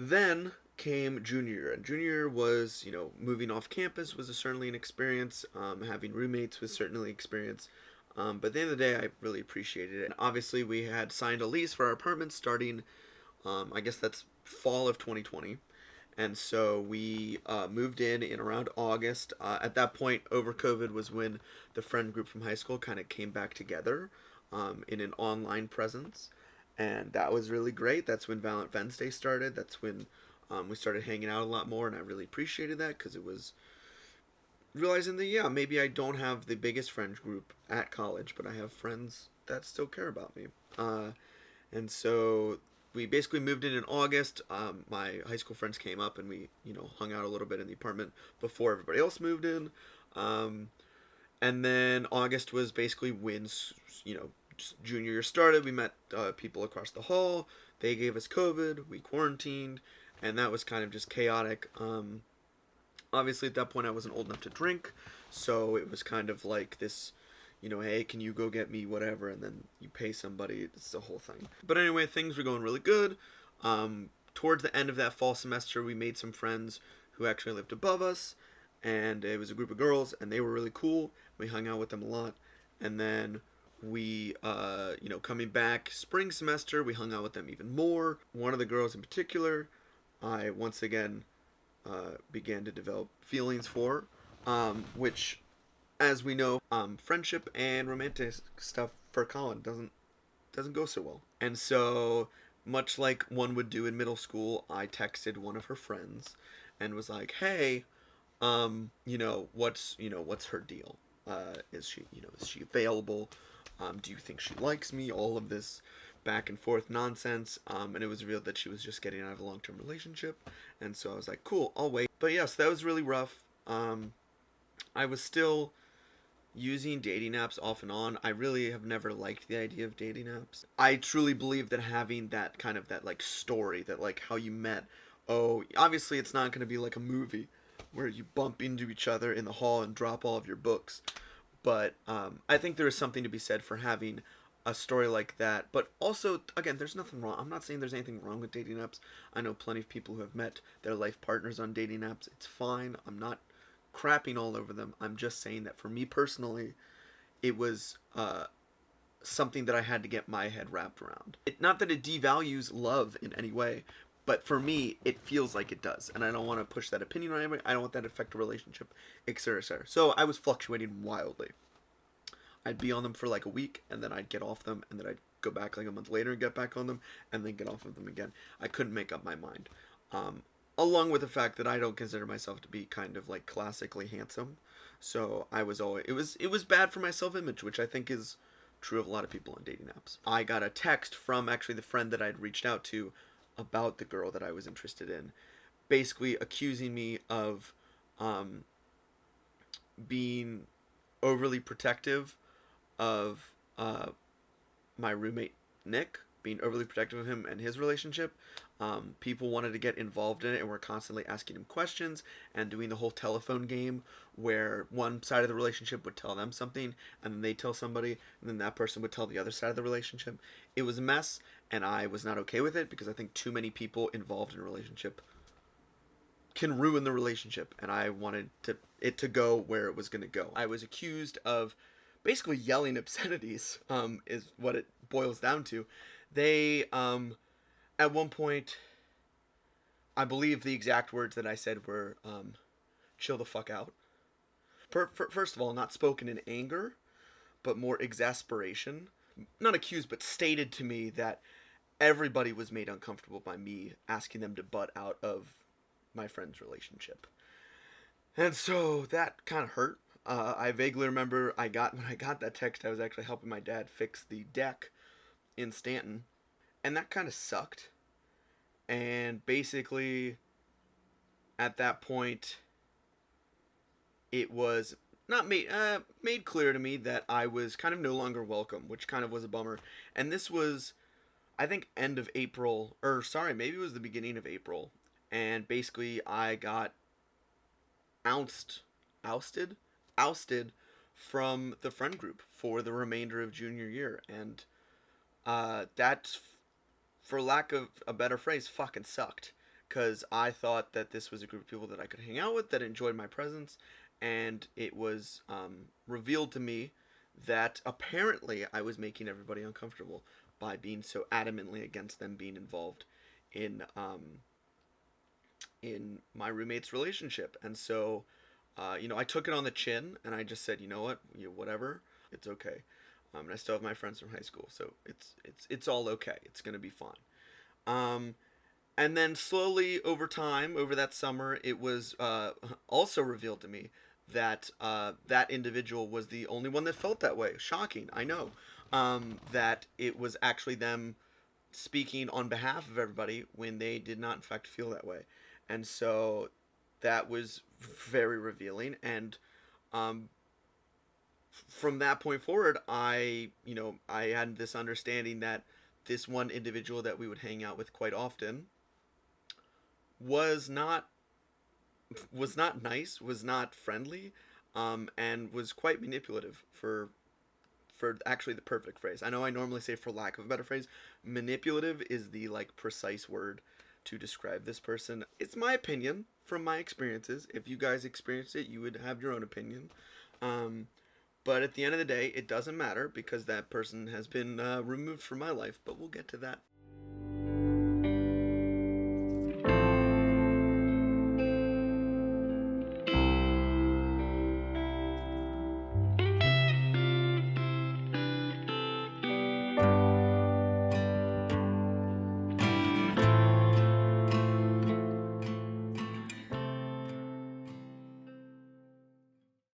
Then came junior year, and junior year was, moving off campus was certainly an experience. Having roommates was certainly an experience. But at the end of the day, I really appreciated it. And obviously, we had signed a lease for our apartment starting, I guess that's fall of 2020. And so we moved in around August. At that point, over COVID was when the friend group from high school kind of came back together in an online presence. And that was really great. That's when Valentine's Day started. That's when we started hanging out a lot more, and I really appreciated that because it was realizing that, yeah, maybe I don't have the biggest friend group at college, but I have friends that still care about me. And so we basically moved in August. My high school friends came up, and we, hung out a little bit in the apartment before everybody else moved in. Um, and then August was basically when, junior year started. We met people across the hall. They gave us COVID. We quarantined, and that was kind of just chaotic. Obviously, at that point, I wasn't old enough to drink, so it was kind of like this, hey, can you go get me whatever, and then you pay somebody. It's the whole thing. But anyway, things were going really good. Towards the end of that fall semester, we made some friends who actually lived above us, and it was a group of girls, and they were really cool. We hung out with them a lot, and then we, coming back spring semester, we hung out with them even more. One of the girls in particular, I once again began to develop feelings for, which, as we know, friendship and romantic stuff for Colin doesn't go so well. And so, much like one would do in middle school, I texted one of her friends and was like, "Hey, what's her deal? Is she available? Do you think she likes me?" All of this back and forth nonsense. And it was revealed that she was just getting out of a long-term relationship. And so I was like, cool, I'll wait. But yes, that was really rough. I was still using dating apps off and on. I really have never liked the idea of dating apps. I truly believe that having that kind of that like story, that like how you met, oh, obviously it's not going to be like a movie where you bump into each other in the hall and drop all of your books. But I think there is something to be said for having a story like that. But also, again, there's nothing wrong. I'm not saying there's anything wrong with dating apps. I know plenty of people who have met their life partners on dating apps. It's fine. I'm not crapping all over them. I'm just saying that for me personally, it was something that I had to get my head wrapped around. Not that it devalues love in any way, but for me, it feels like it does, and I don't want to push that opinion on anybody. I don't want that to affect a relationship, etc., etc. So I was fluctuating wildly. I'd be on them for like a week, and then I'd get off them, and then I'd go back like a month later and get back on them, and then get off of them again. I couldn't make up my mind. Along with the fact that I don't consider myself to be kind of like classically handsome, so I was always it was bad for my self image, which I think is true of a lot of people on dating apps. I got a text from actually the friend that I'd reached out to about the girl that I was interested in, basically accusing me of um, being overly protective of my roommate Nick, being overly protective of him and his relationship. People wanted to get involved in it and were constantly asking him questions and doing the whole telephone game where one side of the relationship would tell them something and then they'd tell somebody and then that person would tell the other side of the relationship. It was a mess and I was not okay with it because I think too many people involved in a relationship can ruin the relationship and I wanted it to go where it was going to go. I was accused of basically yelling obscenities, is what it boils down to. They, at one point, I believe the exact words that I said were, chill the fuck out. First of all, not spoken in anger, but more exasperation. Not accused, but stated to me that everybody was made uncomfortable by me asking them to butt out of my friend's relationship. And so that kind of hurt. I vaguely remember when I got that text, I was actually helping my dad fix the deck in Stanton, and that kind of sucked. And basically, at that point, it was not made clear to me that I was kind of no longer welcome, which kind of was a bummer. And this was, I think, end of April, or sorry, maybe it was the beginning of April. And basically, I got ousted, ousted, ousted from the friend group for the remainder of junior year, and that, for lack of a better phrase, fucking sucked. Because I thought that this was a group of people that I could hang out with, that enjoyed my presence, and it was revealed to me that apparently I was making everybody uncomfortable by being so adamantly against them being involved in my roommate's relationship. And so, I took it on the chin, and I just said, you know what, whatever, it's okay. And I still have my friends from high school, so it's all okay. It's gonna be fine. Um, and then slowly over time, over that summer, it was also revealed to me that that individual was the only one that felt that way. Shocking, I know. That it was actually them speaking on behalf of everybody when they did not, in fact, feel that way. And so that was very revealing. And um, from that point forward, I had this understanding that this one individual that we would hang out with quite often was not nice, was not friendly, and was quite manipulative for actually the perfect phrase. I know I normally say for lack of a better phrase, manipulative is the like precise word to describe this person. It's my opinion from my experiences. If you guys experienced it, you would have your own opinion. Um, but at the end of the day, it doesn't matter because that person has been removed from my life. But we'll get to that